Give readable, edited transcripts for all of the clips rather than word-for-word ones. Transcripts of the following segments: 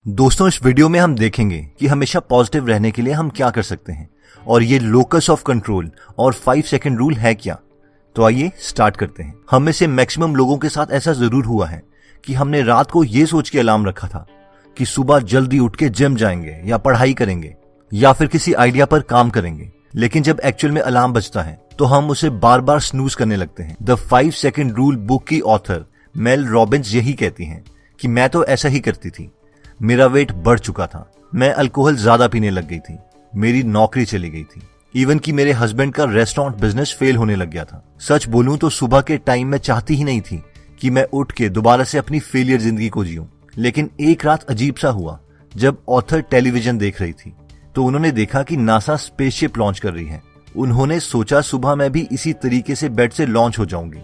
दोस्तों, इस वीडियो में हम देखेंगे कि हमेशा पॉजिटिव रहने के लिए हम क्या कर सकते हैं और ये लोकस ऑफ कंट्रोल और 5 सेकंड रूल है क्या। तो आइए स्टार्ट करते हैं। हम में से मैक्सिमम लोगों के साथ ऐसा जरूर हुआ है कि हमने रात को ये सोच के अलार्म रखा था कि सुबह जल्दी उठ के जिम जाएंगे या पढ़ाई करेंगे या फिर किसी आइडिया पर काम करेंगे, लेकिन जब एक्चुअल में अलार्म बजता है तो हम उसे बार बार स्नूज करने लगते हैं। द 5 सेकंड रूल बुक की ऑथर मेल रॉबिन्स यही कहती हैं कि मैं तो ऐसा ही करती थी। मेरा वेट बढ़ चुका था, मैं अल्कोहल ज्यादा पीने लग गई थी, मेरी नौकरी चली गई थी, इवन कि मेरे हस्बैंड का रेस्टोरेंट बिजनेस फेल होने लग गया था। सच बोलूं तो सुबह के टाइम मैं चाहती ही नहीं थी कि मैं उठ के दोबारा से अपनी फेलियर जिंदगी को जीऊं। लेकिन एक रात अजीब सा हुआ। जब ऑथर टेलीविजन देख रही थी तो उन्होंने देखा कि नासा स्पेसशिप लॉन्च कर रही है। उन्होंने सोचा सुबह मैं भी इसी तरीके से बेड से लॉन्च हो जाऊंगी।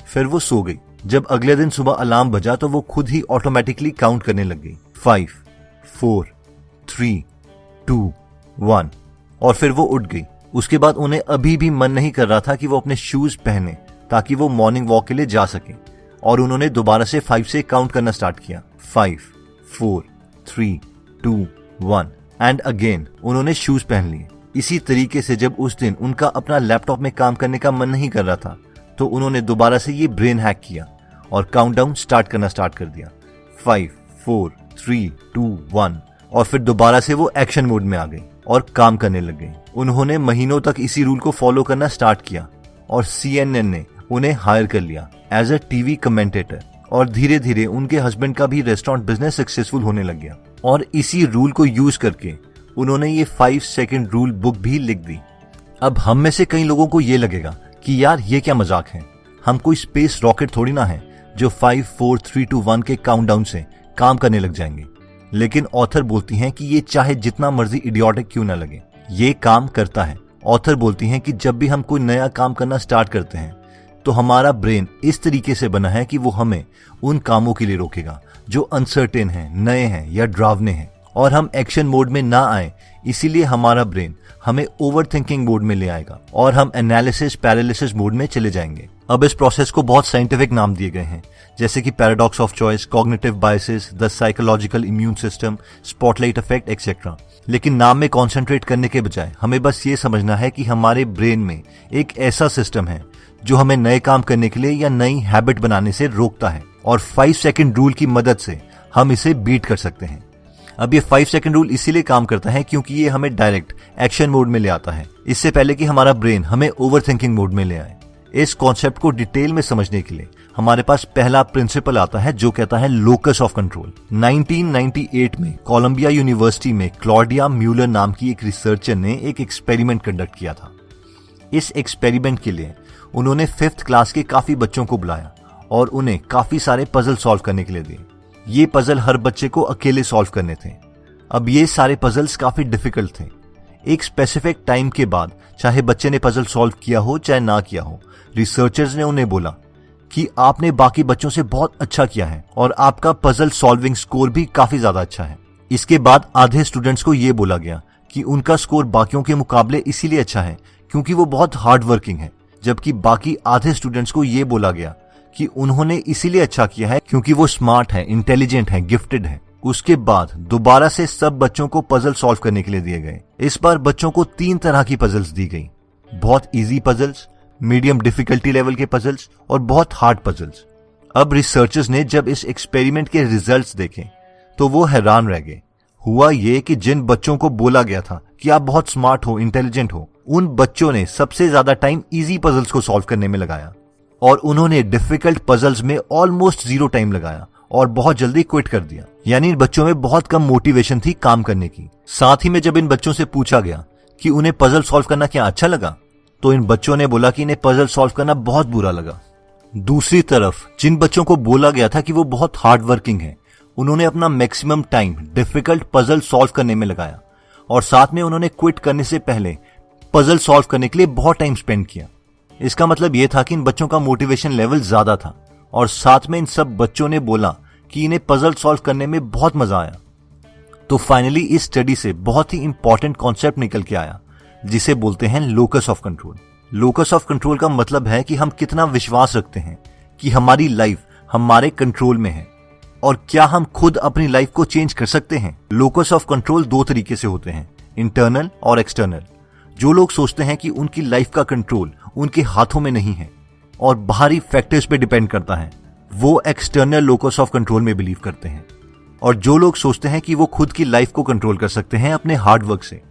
फिर वो सो गई। जब अगले दिन सुबह अलार्म बजा तो वो खुद ही ऑटोमेटिकली काउंट करने लग गई, 5, 4, 3, 2, 1, और फिर वो उठ गई। उसके बाद उन्हें अभी भी मन नहीं कर रहा था कि वो अपने शूज पहने ताकि वो मॉर्निंग वॉक के लिए जा सके, और उन्होंने दोबारा से 5 से काउंट करना स्टार्ट किया, 5, 4, 3, 2, 1, एंड अगेन उन्होंने शूज पहन लिए। इसी तरीके से जब उस दिन उनका अपना लैपटॉप में काम करने का मन नहीं कर रहा था तो उन्होंने दोबारा से ये ब्रेन हैक किया और काउंटडाउन स्टार्ट करना स्टार्ट कर दिया, 5, 4, 3, 2, 1, और फिर दोबारा से वो एक्शन मोड में आ गई और काम करने लग गई। उन्होंने महीनों तक इसी रूल को फॉलो करना स्टार्ट किया और CNN ने उन्हें हायर कर लिया एज अ टीवी कमेंटेटर, और धीरे धीरे उनके हस्बैंड का भी रेस्टोरेंट बिजनेस सक्सेसफुल होने लग गया। और इसी रूल को यूज करके उन्होंने ये 5 सेकंड रूल बुक भी लिख दी। अब हम में से कई लोगों को ये लगेगा कि यार ये क्या मजाक है, हम कोई स्पेस रॉकेट थोड़ी ना है जो 5, 4, 3, 2, 1 के काउंटडाउन से काम करने लग जाएंगे। लेकिन ऑथर बोलती हैं कि ये चाहे जितना मर्जी इडियोटिक क्यों ना लगे, ये काम करता है। ऑथर बोलती हैं कि जब भी हम कोई नया काम करना स्टार्ट करते हैं तो हमारा ब्रेन इस तरीके से बना है कि वो हमें उन कामों के लिए रोकेगा जो अनसर्टेन हैं, नए हैं या डरावने हैं, और हम एक्शन मोड में ना आए। इसीलिए हमारा ब्रेन हमें ओवर थिंकिंग मोड में ले आएगा और हम एनालिसिस पैरालिसिस मोड में चले जाएंगे। अब इस प्रोसेस को बहुत साइंटिफिक नाम दिए गए हैं, जैसे कि paradox of choice, cognitive biases, the psychological immune system, spotlight effect, etcetera. लेकिन नाम में कॉन्सेंट्रेट करने के बजाय हमें बस ये समझना है कि हमारे ब्रेन में एक ऐसा सिस्टम है जो हमें नए काम करने के लिए या नई हैबिट बनाने से रोकता है, और 5 सेकंड रूल की मदद से हम इसे बीट कर सकते हैं। अब ये 5 सेकंड रूल इसीलिए काम करता है क्योंकि ये हमें डायरेक्ट एक्शन मोड में ले आता है, इससे पहले कि हमारा ब्रेन हमें ओवर थिंकिंग मोड में ले आए। इस कॉन्सेप्ट को डिटेल में समझने के लिए हमारे पास पहला प्रिंसिपल आता है जो कहता है लोकस ऑफ कंट्रोल। 1998 में कोलंबिया यूनिवर्सिटी में क्लॉडिया म्यूलर नाम की एक रिसर्चर ने एक एक्सपेरिमेंट कंडक्ट किया था। इस एक्सपेरिमेंट के लिए उन्होंने 5th क्लास के काफी बच्चों को बुलाया और उन्हें काफी सारे पजल सॉल्व करने के लिए दिए। ये पजल हर बच्चे को अकेले सॉल्व करने थे। अब ये सारे पजल्स काफी डिफिकल्ट थे। एक स्पेसिफिक टाइम के बाद, चाहे बच्चे ने पजल सॉल्व किया हो चाहे ना किया हो, रिसर्चर्स ने उन्हें बोला कि आपने बाकी बच्चों से बहुत अच्छा किया है और आपका पजल सॉल्विंग स्कोर भी काफी ज्यादा अच्छा है। इसके बाद आधे स्टूडेंट्स को यह बोला गया कि उनका स्कोर बाकियों के मुकाबले इसीलिए अच्छा है क्योंकि वो बहुत हार्ड वर्किंग है, जबकि बाकी आधे स्टूडेंट्स को यह बोला गया कि उन्होंने इसीलिए अच्छा किया है क्योंकि वो स्मार्ट है, इंटेलिजेंट है, गिफ्टेड है। उसके बाद दोबारा से सब बच्चों को पजल सॉल्व करने के लिए दिए गए। इस बार बच्चों को 3 तरह की पजल्स दी गई, बहुत easy puzzles, medium difficulty level के पजल्स और बहुत हार्ड पजल्स। अब रिसर्चर्स ने जब इस एक्सपेरिमेंट के रिजल्ट्स देखे तो वो हैरान रह गए। हुआ ये कि जिन बच्चों को बोला गया था कि आप बहुत स्मार्ट हो, इंटेलिजेंट हो, उन बच्चों ने सबसे ज्यादा टाइम इजी पजल्स को सॉल्व करने में लगाया और उन्होंने डिफिकल्ट पजल्स में ऑलमोस्ट 0 टाइम लगाया और बहुत जल्दी क्विट कर दिया। यानी इन बच्चों में बहुत कम मोटिवेशन थी काम करने की। साथ ही में जब इन बच्चों से पूछा गया कि उन्हें पजल सॉल्व करना क्या अच्छा लगा, तो इन बच्चों ने बोला कि इन्हें पजल सॉल्व करना बहुत बुरा लगा। दूसरी तरफ जिन बच्चों को बोला गया था कि वो बहुत हार्ड वर्किंग है, उन्होंने अपना maximum time difficult puzzle solve करने में लगाया और साथ में उन्होंने क्विट करने से पहले पजल सॉल्व करने के लिए बहुत टाइम स्पेंड किया। इसका मतलब यह था कि इन बच्चों का मोटिवेशन लेवल ज्यादा था, और साथ में इन सब बच्चों ने बोला कि इन्हें पजल सॉल्व करने में बहुत मजा आया। तो फाइनली इस स्टडी से बहुत ही इंपॉर्टेंट कॉन्सेप्ट निकल के आया जिसे बोलते हैं locus of control. Locus of control का मतलब है कि हम कितना विश्वास रखते हैं कि हमारी लाइफ हमारे कंट्रोल में है और क्या हम खुद अपनी लाइफ को चेंज कर सकते हैं? लोकस ऑफ कंट्रोल दो तरीके से होते हैं, इंटरनल और एक्सटर्नल। जो लोग सोचते हैं कि उनकी लाइफ का कंट्रोल उनके हाथों में नहीं है और बाहरी फैक्टर्स पे डिपेंड करता है, वो एक्सटर्नल लोकस ऑफ कंट्रोल में बिलीव करते हैं। और जो लोग सोचते हैं कि वो खुद की लाइफ को कंट्रोल कर सकते हैं अपने हार्ड वर्क से,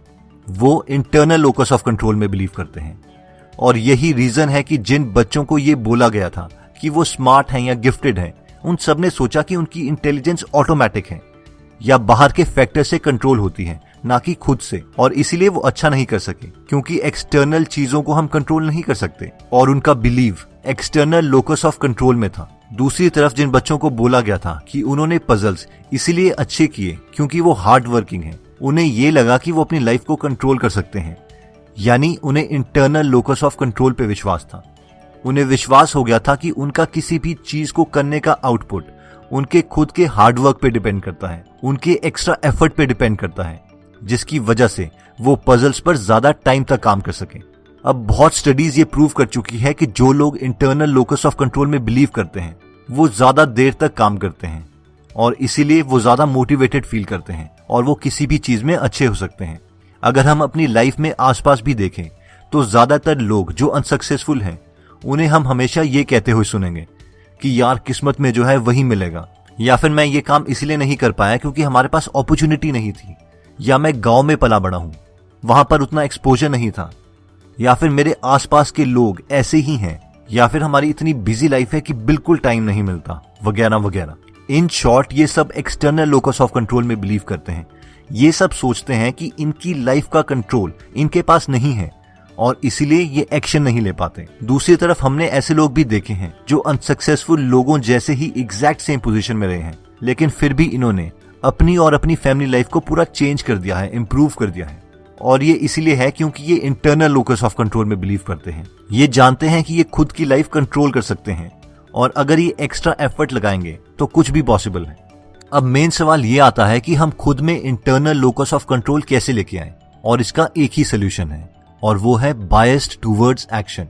वो इंटरनल लोकस ऑफ कंट्रोल में बिलीव करते हैं। और यही रीजन है कि जिन बच्चों को ये बोला गया था कि वो स्मार्ट हैं या गिफ्टेड हैं, उन सब ने सोचा कि उनकी इंटेलिजेंस ऑटोमेटिक है या बाहर के फैक्टर से कंट्रोल होती है, ना कि खुद से, और इसीलिए वो अच्छा नहीं कर सके क्योंकि एक्सटर्नल चीजों को हम कंट्रोल नहीं कर सकते। और उनका believe external locus of control में था। दूसरी तरफ जिन बच्चों को बोला गया था कि उन्होंने पजल्स इसीलिए अच्छे किए क्योंकि वो हार्ड वर्किंग हैं, उन्हें ये लगा कि वो अपनी लाइफ को कंट्रोल कर सकते हैं, यानी उन्हें इंटरनल लोकस ऑफ कंट्रोल पे विश्वास था। उन्हें विश्वास हो गया था कि उनका किसी भी चीज को करने का आउटपुट उनके खुद के हार्ड वर्क पे डिपेंड करता है, उनके एक्स्ट्रा एफर्ट पे डिपेंड करता है, जिसकी वजह से वो पजल्स पर ज्यादा टाइम तक काम कर सके। अब बहुत स्टडीज ये प्रूव कर चुकी है कि जो लोग इंटरनल लोकस ऑफ कंट्रोल में बिलीव करते हैं वो ज्यादा देर तक काम करते हैं और इसीलिए वो ज्यादा मोटिवेटेड फील करते हैं और वो किसी भी चीज में अच्छे हो सकते हैं। अगर हम अपनी लाइफ में आसपास भी देखें तो ज्यादातर लोग जो अनसक्सेसफुल हैं उन्हें हम हमेशा ये कहते हुए सुनेंगे कि यार किस्मत में जो है वही मिलेगा, या फिर मैं ये काम इसलिए नहीं कर पाया क्योंकि हमारे पास अपॉर्चुनिटी नहीं थी, या मैं गांव में पला बड़ा हूं, वहां पर उतना एक्सपोजर नहीं था, या फिर मेरे आसपास के लोग ऐसे ही हैं, या फिर हमारी इतनी बिजी लाइफ है कि बिल्कुल टाइम नहीं मिलता, वगैरह वगैरह। इन शॉर्ट ये सब एक्सटर्नल लोकस ऑफ कंट्रोल में बिलीव करते हैं। ये सब सोचते हैं कि इनकी लाइफ का कंट्रोल इनके पास नहीं है और इसीलिए ये एक्शन नहीं ले पाते। दूसरी तरफ हमने ऐसे लोग भी देखे हैं जो अनसक्सेसफुल लोगों जैसे ही एग्जैक्ट सेम पोजीशन में रहे हैं, लेकिन फिर भी इन्होंने अपनी और अपनी फैमिली लाइफ को पूरा चेंज कर दिया है, इंप्रूव कर दिया है। और ये इसीलिए है क्योंकि ये इंटरनल लोकस ऑफ कंट्रोल में बिलीव करते हैं। ये जानते हैं कि ये खुद की लाइफ कंट्रोल कर सकते हैं और अगर ये एक्स्ट्रा एफर्ट लगाएंगे तो कुछ भी पॉसिबल है। अब मेन सवाल ये आता है कि हम खुद में इंटरनल लोकस ऑफ कंट्रोल कैसे लेके आए, और इसका एक ही सोल्यूशन है और वो है बायस्ड टूवर्ड्स एक्शन।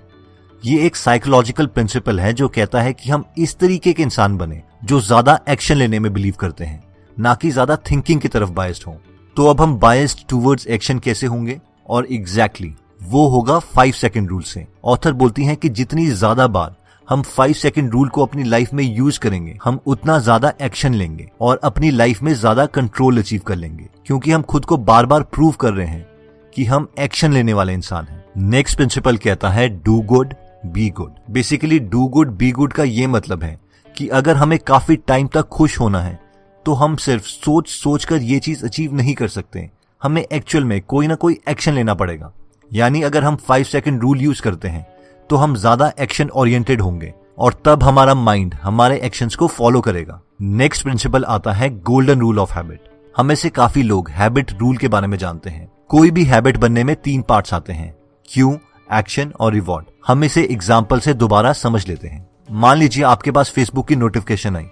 ये एक साइकोलॉजिकल प्रिंसिपल है जो कहता है कि हम इस तरीके के इंसान बने जो ज्यादा एक्शन लेने में बिलीव करते हैं, ना कि ज्यादा थिंकिंग की तरफ बायस्ड हो। तो अब हम बायस्ड टूवर्ड्स एक्शन कैसे होंगे, और एग्जैक्टली वो होगा 5 सेकंड रूल से। ऑथर बोलती हैं कि जितनी ज्यादा बार हम 5 सेकंड रूल को अपनी लाइफ में यूज करेंगे, हम उतना ज्यादा एक्शन लेंगे और अपनी लाइफ में ज्यादा कंट्रोल अचीव कर लेंगे, क्योंकि हम खुद को बार बार प्रूव कर रहे हैं कि हम एक्शन लेने वाले इंसान हैं। नेक्स्ट प्रिंसिपल कहता है do good be good. Basically do good be good का ये मतलब है कि अगर हमें काफी टाइम तक खुश होना है तो हम सिर्फ सोच सोच कर ये चीज अचीव नहीं कर सकते, हमें एक्चुअल में कोई ना कोई एक्शन लेना पड़ेगा। यानी अगर हम 5 सेकंड रूल यूज करते हैं तो हम ज्यादा एक्शन ओरिएंटेड होंगे और तब हमारा माइंड हमारे एक्शंस को फॉलो करेगा। नेक्स्ट प्रिंसिपल आता है गोल्डन रूल ऑफ हैबिट। हमें से काफी लोग हैबिट रूल के बारे में जानते हैं। कोई भी हैबिट बनने में 3 पार्ट्स आते हैं, क्यू, एक्शन और रिवॉर्ड। हम इसे एग्जाम्पल से दोबारा समझ लेते हैं। मान लीजिए आपके पास फेसबुक की नोटिफिकेशन आई,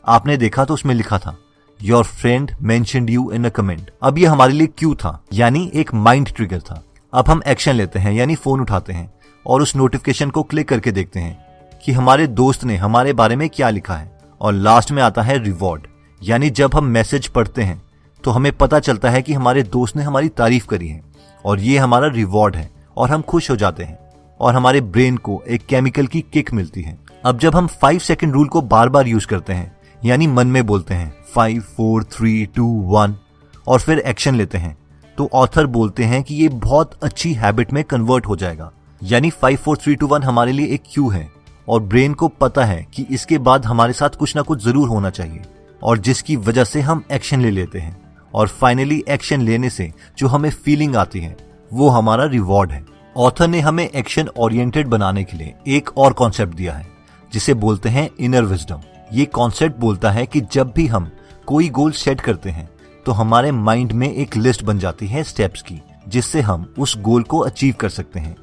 आपने देखा तो उसमें लिखा था your friend mentioned you in a comment. अब ये हमारे लिए क्यू था, यानी एक माइंड ट्रिगर था। अब हम एक्शन लेते हैं, यानी फोन उठाते हैं और उस नोटिफिकेशन को क्लिक करके देखते हैं कि हमारे दोस्त ने हमारे बारे में क्या लिखा है। और लास्ट में आता है रिवॉर्ड, यानी जब हम मैसेज पढ़ते हैं तो हमें पता चलता है कि हमारे दोस्त ने हमारी तारीफ करी है और ये हमारा रिवॉर्ड है और हम खुश हो जाते हैं और हमारे ब्रेन को एक केमिकल की किक मिलती है। अब जब हम 5 सेकंड रूल को बार बार यूज करते हैं, यानी मन में बोलते हैं 5 4 3 2 1 और फिर एक्शन लेते हैं, तो ऑथर बोलते हैं कि ये बहुत अच्छी हैबिट में कन्वर्ट हो जाएगा। यानी 5 4 3 2 1 हमारे लिए एक क्यू है और ब्रेन को पता है कि इसके बाद हमारे साथ कुछ ना कुछ जरूर होना चाहिए, और जिसकी वजह से हम एक्शन ले लेते हैं और फाइनली एक्शन लेने से जो हमें फीलिंग आती है वो हमारा रिवॉर्ड है। ऑथर ने हमें एक्शन ओरिएंटेड बनाने के लिए एक और कॉन्सेप्ट दिया है जिसे बोलते हैं इनर विजडम। ये कॉन्सेप्ट बोलता है कि जब भी हम कोई गोल सेट करते हैं तो हमारे माइंड में एक लिस्ट बन जाती है स्टेप्स की, जिससे हम उस गोल को अचीव कर सकते हैं।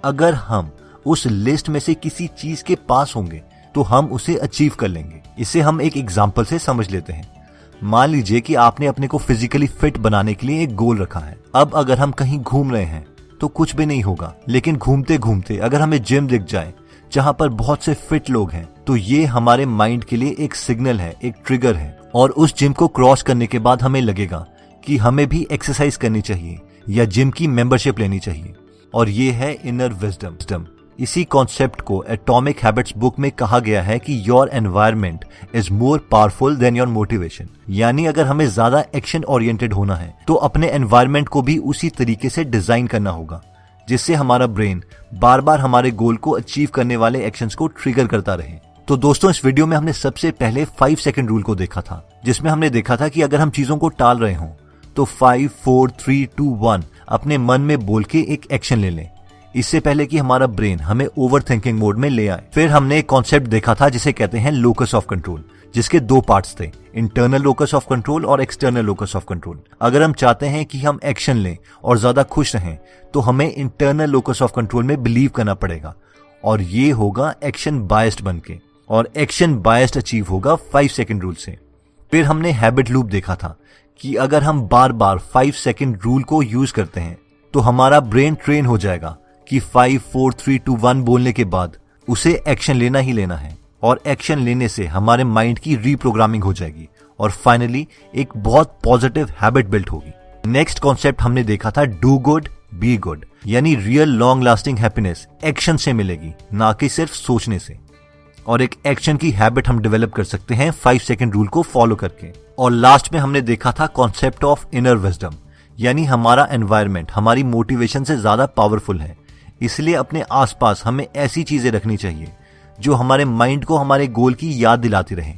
अगर हम उस लिस्ट में से किसी चीज के पास होंगे तो हम उसे अचीव कर लेंगे। इसे हम एक एग्जाम्पल से समझ लेते हैं। मान लीजिए कि आपने अपने को फिजिकली फिट बनाने के लिए एक गोल रखा है। अब अगर हम कहीं घूम रहे हैं तो कुछ भी नहीं होगा, लेकिन घूमते घूमते अगर हमें जिम दिख जाए जहां पर बहुत से फिट लोग हैं, तो ये हमारे माइंड के लिए एक सिग्नल है, एक ट्रिगर है। और उस जिम को क्रॉस करने के बाद हमें लगेगा कि हमें भी एक्सरसाइज करनी चाहिए या जिम की मेंबरशिप लेनी चाहिए। और ये है इनर विजडम। इसी कॉन्सेप्ट को एटॉमिक हैबिट्स बुक में कहा गया है कि your environment is more powerful than your motivation. यानी अगर हमें ज्यादा एक्शन ओरिएंटेड होना है तो अपने एनवायरनमेंट को भी उसी तरीके से डिजाइन करना होगा, जिससे हमारा ब्रेन बार बार हमारे गोल को अचीव करने वाले एक्शंस को ट्रिगर करता रहे। तो दोस्तों, इस वीडियो में हमने सबसे पहले 5 सेकंड रूल को देखा था, जिसमें हमने देखा था कि अगर हम चीजों को टाल रहे हों तो 5, 4, 3, 2, 1 अपने मन में बोल के एक एक्शन ले लें, इससे पहले कि हमारा ब्रेन हमें ओवर थिंकिंग मोड में ले आए। फिर हमने एक कॉन्सेप्ट देखा था जिसे कहते हैं लोकस ऑफ कंट्रोल, जिसके 2 पार्ट्स थे, इंटरनल लोकस ऑफ कंट्रोल और एक्सटर्नल लोकस ऑफ कंट्रोल। अगर हम चाहते हैं कि हम एक्शन लें और ज्यादा खुश रहें तो हमें इंटरनल लोकस ऑफ कंट्रोल में बिलीव करना पड़ेगा, और ये होगा एक्शन बायस्ड बनके, और एक्शन बायस्ड अचीव होगा 5 सेकंड रूल से। फिर हमने हैबिट लूप देखा था कि अगर हम बार बार 5 सेकंड रूल को यूज करते हैं तो हमारा ब्रेन ट्रेन हो जाएगा कि 5, 4, 3, 2, 1 बोलने के बाद उसे एक्शन लेना ही लेना है, और एक्शन लेने से हमारे माइंड की रीप्रोग्रामिंग हो जाएगी और फाइनली एक बहुत पॉजिटिव हैबिट बिल्ट होगी। नेक्स्ट कॉन्सेप्ट हमने देखा था डू गुड बी गुड, यानी real long lasting happiness action से मिलेगी, ना कि सिर्फ सोचने से। और एक एक्शन की हैबिट हम डेवलप कर सकते हैं 5 सेकंड रूल को फॉलो करके। और लास्ट में हमने देखा था कॉन्सेप्ट ऑफ इनर विजडम, यानी हमारा एनवायरनमेंट हमारी मोटिवेशन से ज्यादा पावरफुल है, इसलिए अपने आसपास हमें ऐसी चीजें रखनी चाहिए जो हमारे माइंड को हमारे गोल की याद दिलाती रहे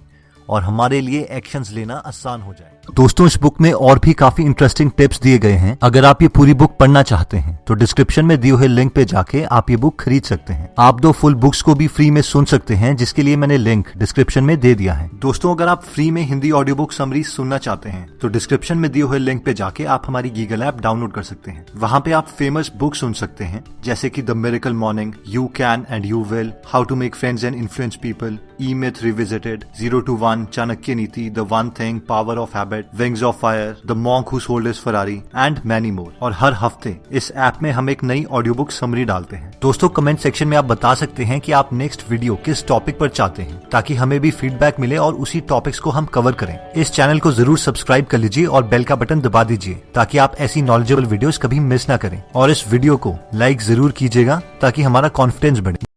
और हमारे लिए एक्शंस लेना आसान हो जाए। दोस्तों, इस बुक में और भी काफी इंटरेस्टिंग टिप्स दिए गए हैं। अगर आप ये पूरी बुक पढ़ना चाहते हैं तो डिस्क्रिप्शन में दिए हुए लिंक पे जाके आप ये बुक खरीद सकते हैं। आप 2 फुल बुक्स को भी फ्री में सुन सकते हैं, जिसके लिए मैंने लिंक डिस्क्रिप्शन में दे दिया है। दोस्तों, अगर आप फ्री में हिंदी ऑडियो बुक समरी सुनना चाहते हैं तो डिस्क्रिप्शन में दिए हुए लिंक पे जाके आप हमारी गीगल ऐप डाउनलोड कर सकते हैं। वहाँ पे आप फेमस बुक सुन सकते हैं, जैसे कि the miracle morning, you can and you will, how to make friends and influence people, E myth revisited, 0 to 1, Chanakya Niti, the one thing, power of habit, wings of fire, the monk who sold his Ferrari and many more. और हर हफ्ते इस app में हम एक नई audio book summary डालते हैं। दोस्तों, कमेंट सेक्शन में आप बता सकते हैं कि आप नेक्स्ट वीडियो किस टॉपिक पर चाहते हैं, ताकि हमें भी फीडबैक मिले और उसी टॉपिक्स को हम कवर करें। इस चैनल को जरूर सब्सक्राइब कर लीजिए और बेल का बटन दबा दीजिए, ताकि आप ऐसी नॉलेजेबल वीडियोस कभी मिस ना करें। और इस वीडियो को लाइक जरूर कीजिएगा ताकि हमारा कॉन्फिडेंस बढ़े।